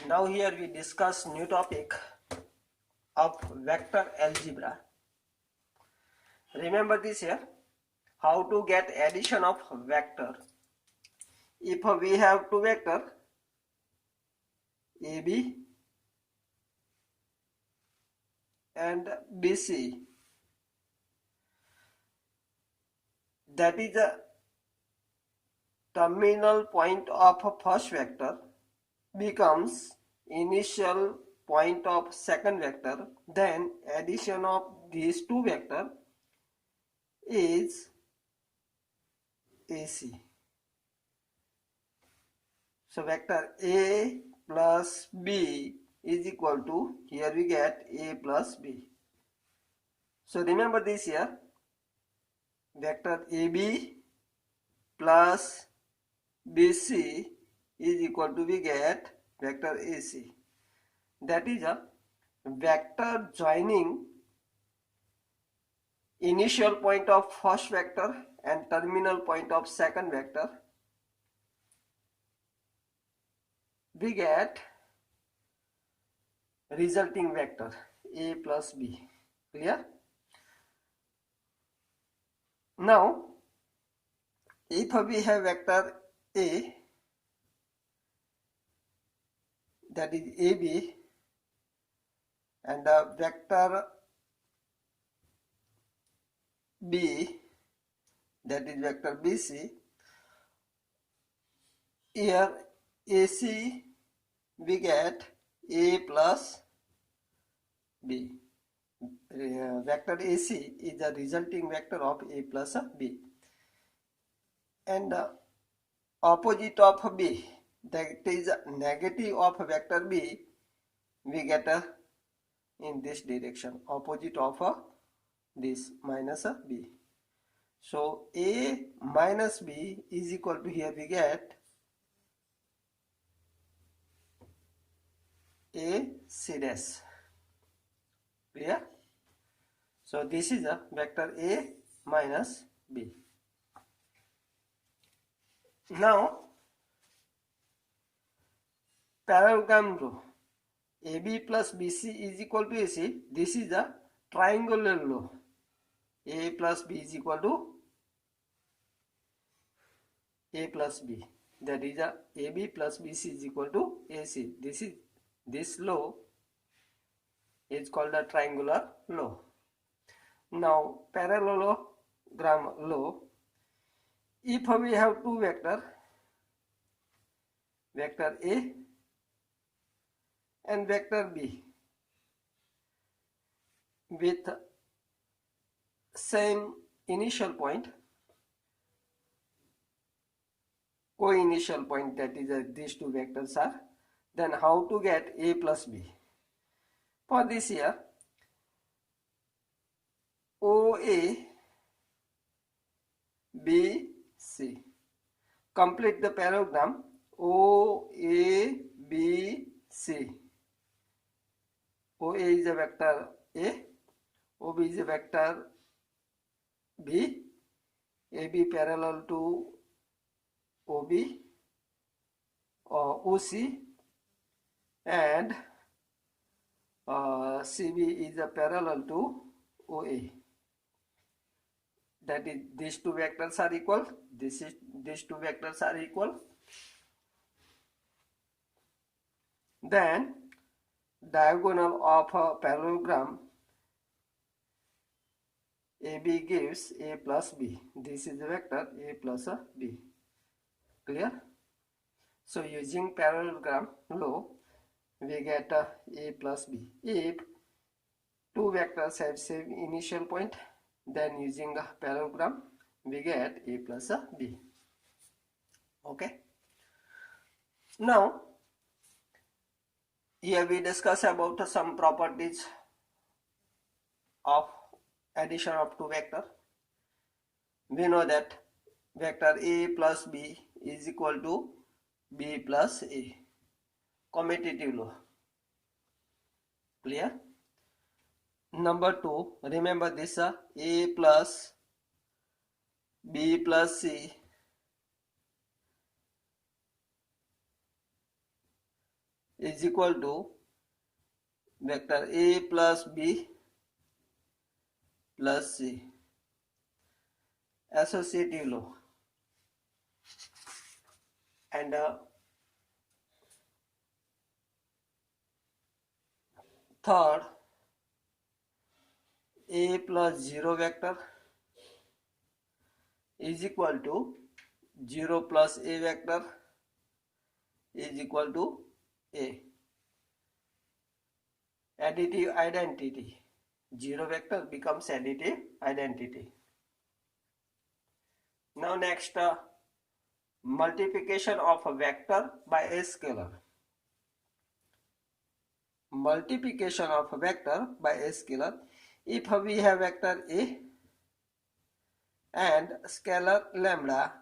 Now here we discuss new topic of vector algebra. Remember this here, how to get addition of vector. If we have two vector AB and BC, that is the terminal point of first vector becomes initial point of second vector, then addition of these two vector is AC. So vector A plus B is equal to, here we get A plus B. So remember this here, vector AB plus BC is equal to, we get vector AC. That is a vector joining initial point of first vector and terminal point of second vector. We get resulting vector A plus B. Clear? Now, if we have vector A, that is AB, and a vector B, that is vector BC, here AC we get A plus B. Vector AC is the resulting vector of A plus B. And opposite of B, that is negative of vector B, we get in this direction, opposite of this minus B. So A minus B is equal to, here we get A C dash. Clear? So this is a vector A minus B. Now parallelogram law, AB plus BC is equal to AC. This is a triangular law. A plus B is equal to A plus B. That is a AB plus BC is equal to AC. This law is called a triangular law. Now parallelogram law, if we have two vector, vector A and vector B with same initial point, co-initial point, that is these two vectors are, then how to get A plus B? For this here, OA BC. Complete the parallelogram OA BC. OA is a vector A, OB is a vector B, AB parallel to OB or OC, and CB is a parallel to OA. That is, these two vectors are equal. These two vectors are equal. Then diagonal of a parallelogram AB gives A plus B. This is the vector A plus B. Clear? So using parallelogram law, we get A plus B. If two vectors have same initial point, then using a parallelogram, we get A plus B. Okay. Now, here we discuss about some properties of addition of two vector. We know that vector A plus B is equal to B plus A. Commutative law. Clear? Number 2, remember this A plus B plus C is equal to vector A plus B plus C. Associative law. And third, A plus 0 vector is equal to 0 plus A vector is equal to A. Additive identity. 0 vector becomes additive identity. Now next, multiplication of a vector by a scalar. Multiplication of a vector by a scalar. If we have vector A and scalar lambda,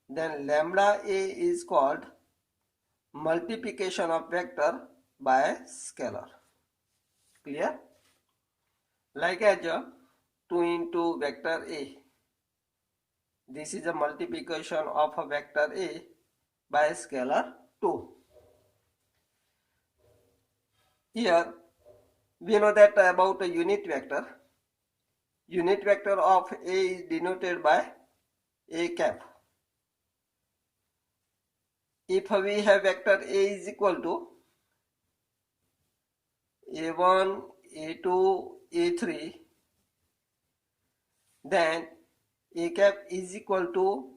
then lambda A is called multiplication of vector by scalar. Clear? Like as 2 into vector A. This is a multiplication of a vector A by scalar 2. Here we know that about a unit vector. Unit vector of A is denoted by A cap. If we have vector A is equal to A1, A2, A3, then A cap is equal to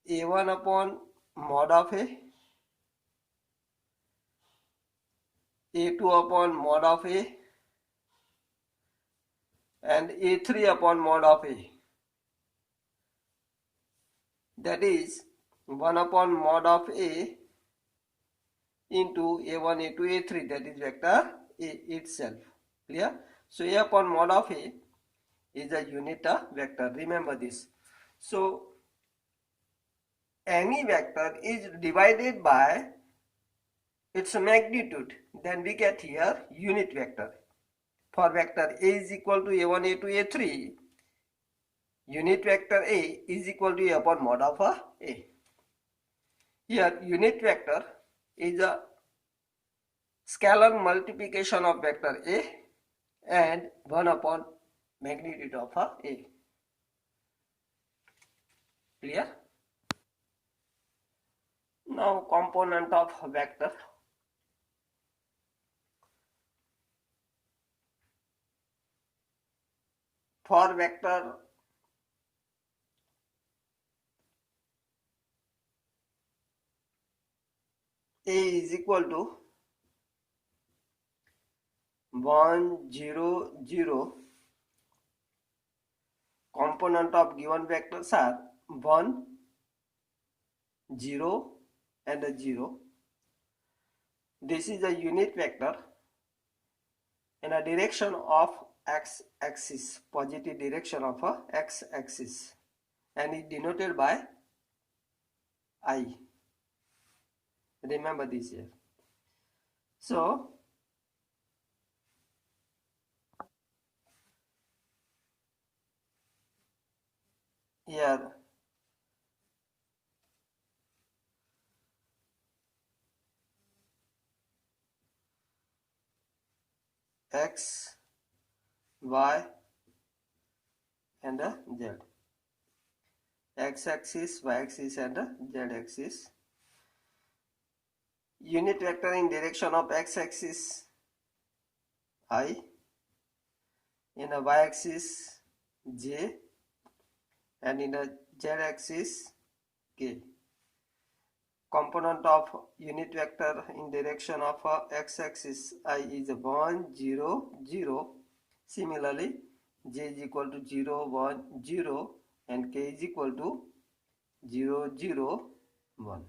A1 upon mod of A, A2 upon mod of A, and A3 upon mod of A. That is 1 upon mod of A into A1, A2, A3, that is vector A itself. Clear? So A upon mod of A is a unit vector. Remember this. So any vector is divided by its magnitude, then we get here unit vector. For vector A is equal to A1, A2, A3, unit vector A is equal to A upon mod of A. Here unit vector is a scalar multiplication of vector A and 1 upon magnitude of A. Clear? Now component of vector. For vector A is equal to 1, 0, 0. Component of given vectors are 1, 0 and a 0. This is a unit vector in a direction of x-axis, positive direction of a x-axis, and is denoted by I. Remember this here. So here x, y and z. X-axis, y-axis and z-axis. Unit vector in direction of x-axis I, in a y-axis j, and in a z-axis k. Component of unit vector in direction of x-axis I is 1, 0, 0. Similarly, j is equal to 0, 1, 0 and k is equal to 0, 0, 1.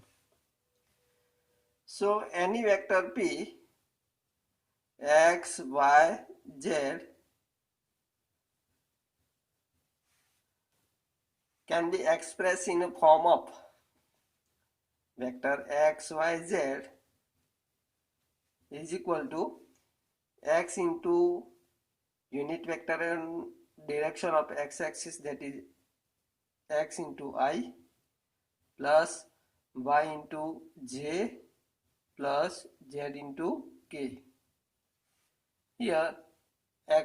So any vector p x, y, z can be expressed in a form of vector x, y, z is equal to x into unit vector in direction of x-axis, that is x into I, plus y into j plus z into k. Here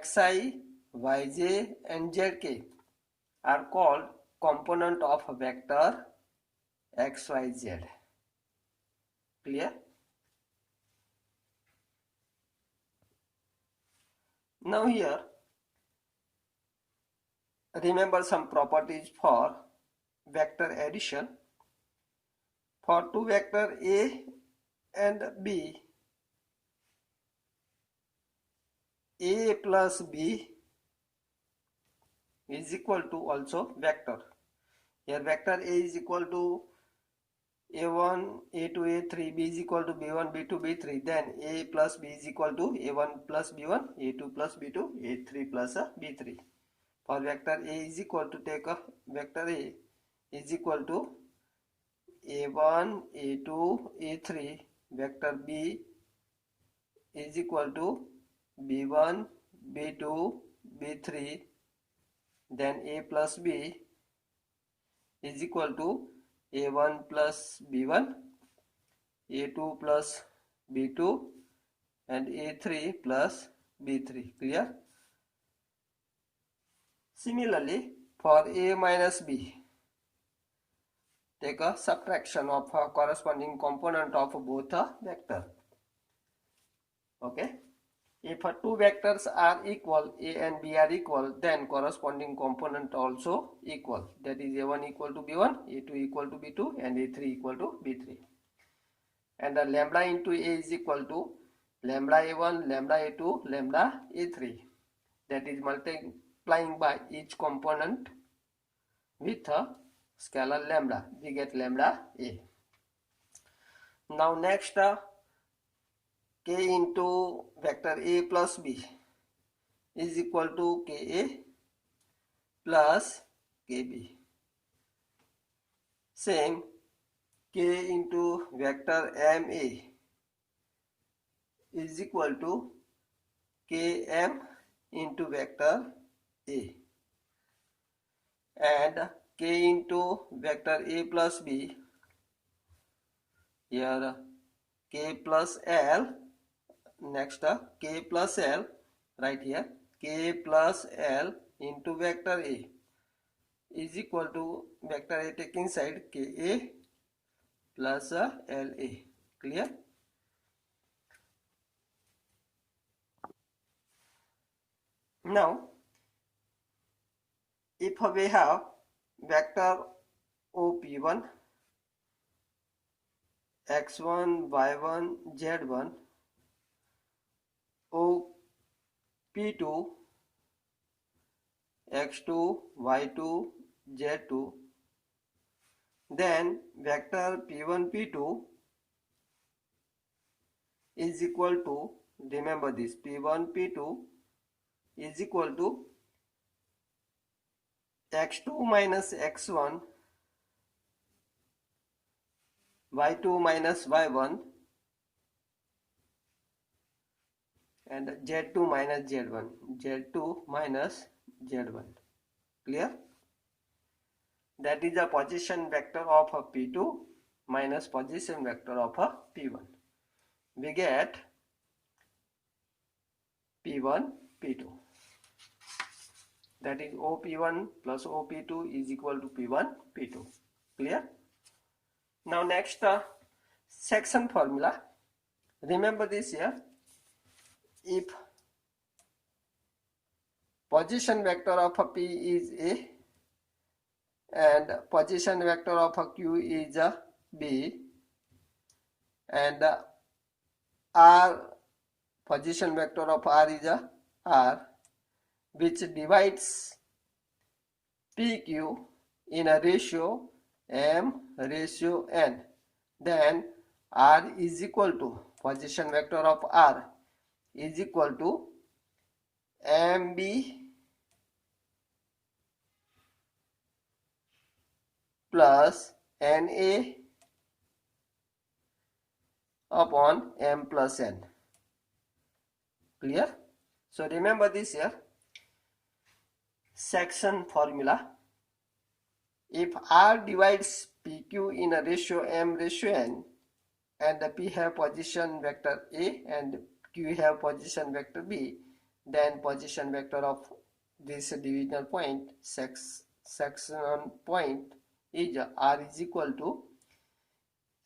xi, yj and zk are called component of vector xyz. Clear? Now here remember some properties for vector addition. For two vector A and B, A plus B is equal to also vector. Here vector A is equal to A1, A2, A3, B is equal to B1, B2, B3. Then A plus B is equal to A1 plus B1, A2 plus B2, A3 plus B3. For vector A is equal to take a vector A is equal to A1, A2, A3. Vector B is equal to B1, B2, B3. Then A plus B is equal to A1 plus B1, A2 plus B2 and A3 plus B3. Clear? Similarly, for A minus B, take a subtraction of a corresponding component of both a vector. Okay? If two vectors are equal, A and B are equal, then corresponding component also equal. That is A1 equal to B1, A2 equal to B2 and A3 equal to B3. And the lambda into A is equal to lambda A1, lambda A2, lambda A3. That is multiplying by each component with a scalar lambda. We get lambda A. Now next K into vector A plus B is equal to Ka plus Kb. Same K into vector Ma is equal to Km into vector A. And K into vector A plus B, here K plus L, next K plus L, right here K plus L into vector A is equal to vector A taking side Ka plus La. Clear? Now if we have vector OP1, x1, y1, z1, OP2, x2, y2, z2, then vector P1, P2 is equal to, remember this, P1, P2 is equal to x2 minus x1, y2 minus y1 and z2 minus z1, z2 minus z1. Clear? That is the position vector of a P2 minus position vector of a P1. We get P1, P2. That is OP1 plus OP2 is equal to P1, P2. Clear? Now next section formula. Remember this here. If position vector of a P is A and position vector of a Q is a B and R, position vector of R is a R, which divides PQ in a ratio M ratio N, then R is equal to position vector of R is equal to MB plus NA upon M plus N. Clear? So remember this here. Section formula. If R divides PQ in a ratio M ratio N, and P have position vector A and Q have position vector B, then position vector of this divisional point, section point, is R is equal to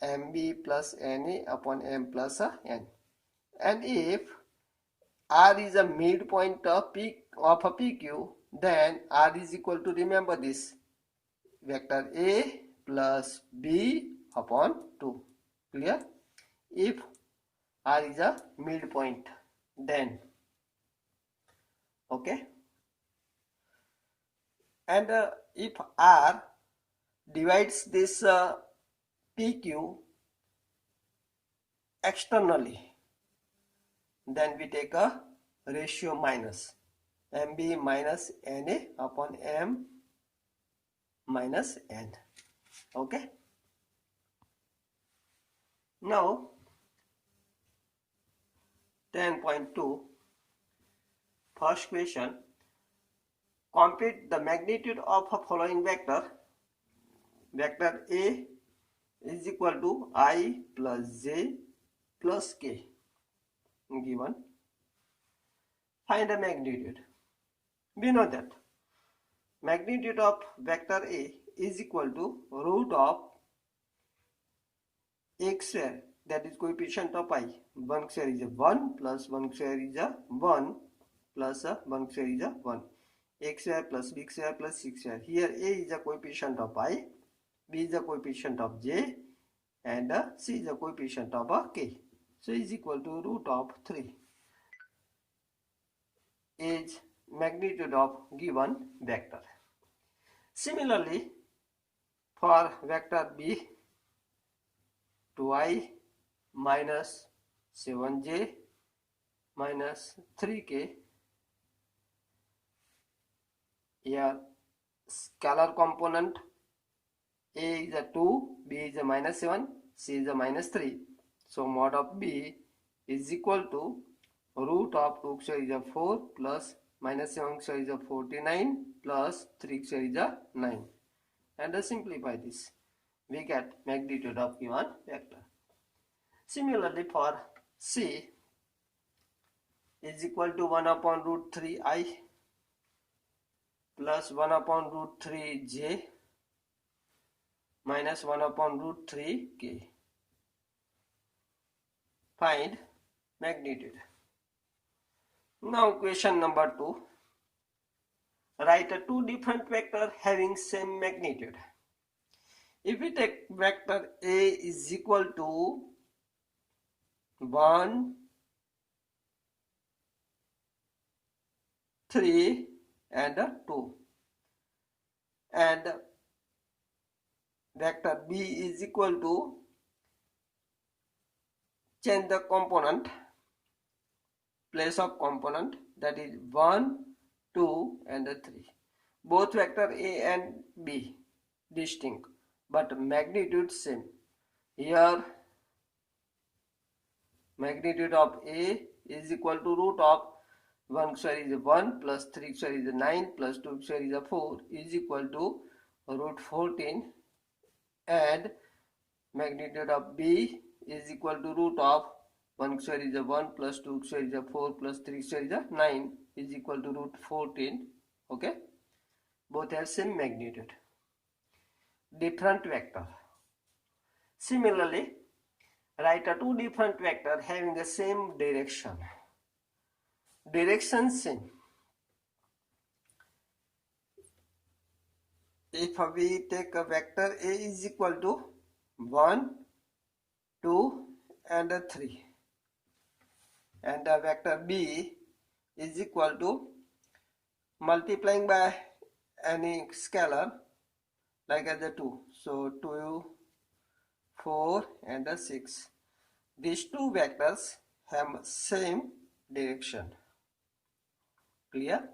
MB plus NA upon M plus N. And if R is a midpoint of a PQ, then R is equal to, remember this, vector A plus B upon 2. Clear? If R is a midpoint, then okay. And if R divides this PQ externally, then we take a ratio minus MB minus NA upon M minus N. Okay. Now 10.2, first question, compute the magnitude of a following vector. Vector A is equal to I plus J plus K. Given. Find the magnitude. We know that magnitude of vector A is equal to root of x square, that is coefficient of I. 1 square is a 1 plus 1 square is a 1 plus 1 square is a 1. X square plus b square plus 6 square. Here A is a coefficient of I, B is a coefficient of J, and C is a coefficient of K. So is equal to root of 3 is magnitude of given vector. Similarly, for vector B, 2I minus 7J minus 3K, here scalar component A is a 2, B is a minus 7, C is a minus 3. So mod of B is equal to root of 2 square is a 4 plus minus 7 square is a 49 plus 3 square is a 9. And simplify this, we get magnitude of given vector. Similarly, for C is equal to 1 upon root 3I plus 1 upon root 3J minus 1 upon root 3K. Find magnitude. Now question number 2. Write a two different vector having same magnitude. If we take vector A is equal to 1, 3 and 2, and vector B is equal to, change the component, place of component, that is 1, 2 and 3. Both vector A and B distinct, but magnitude same. Here magnitude of A is equal to root of 1 square is 1 plus 3 square is 9 plus 2 square is 4 is equal to root 14, and magnitude of B is equal to root of 1 square is 1 plus 2 square is 4 plus 3 square is 9 is equal to root 14. Okay, both have same magnitude. Different vector. Similarly, write a two different vector having the same direction. Direction same. If we take a vector A is equal to 1, 2 and 3, and a vector B is equal to multiplying by any scalar like as a 2, so 2, 4 and 6. These two vectors have same direction. Clear?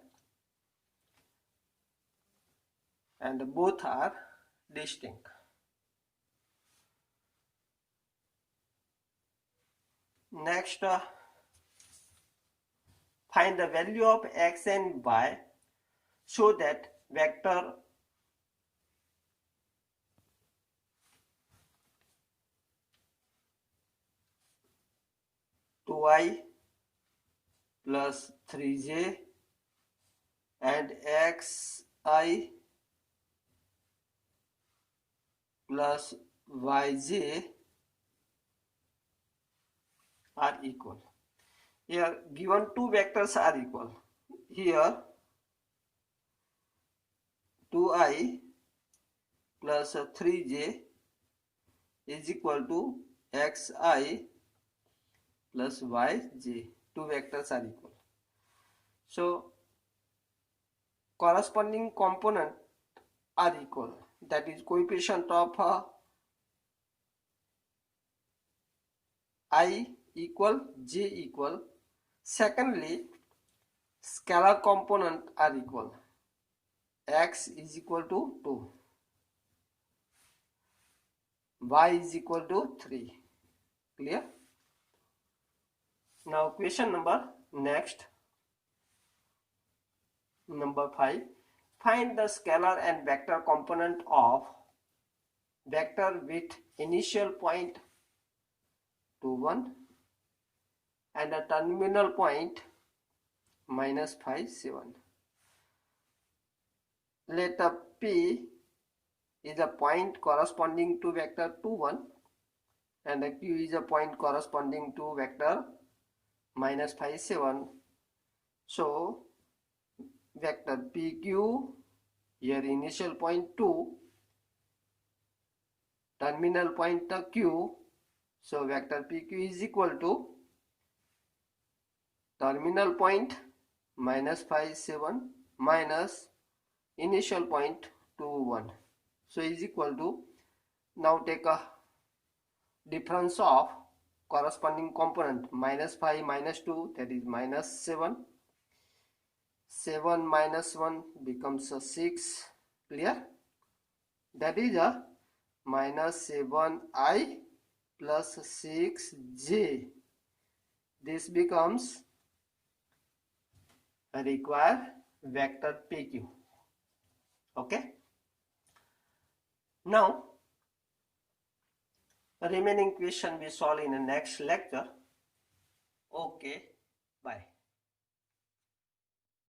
And both are distinct. Next, find the value of x and y so that vector 2i plus 3j and xi plus yj are equal. Here given two vectors are equal. Here 2i plus 3j is equal to xi plus yj. Two vectors are equal. So corresponding component are equal. That is coefficient of I equal, j equal. Secondly, scalar component are equal. X is equal to 2. Y is equal to 3. Clear? Now question next. Number 5. Find the scalar and vector component of vector with initial point 2, 1 and a terminal point -5, 7. Let P is a point corresponding to vector 2, 1 and Q is a point corresponding to vector -5, 7. So vector PQ, here initial point 2, terminal point Q. So vector PQ is equal to terminal point -5, 7 minus initial point 2, 1. So is equal to, now take a difference of corresponding component, -5 minus 2, that is -7. 7 minus 1 becomes a 6. Clear? That is a -7i plus 6j. This becomes a required vector PQ. Okay. Now remaining question we solve in the next lecture. Okay, bye.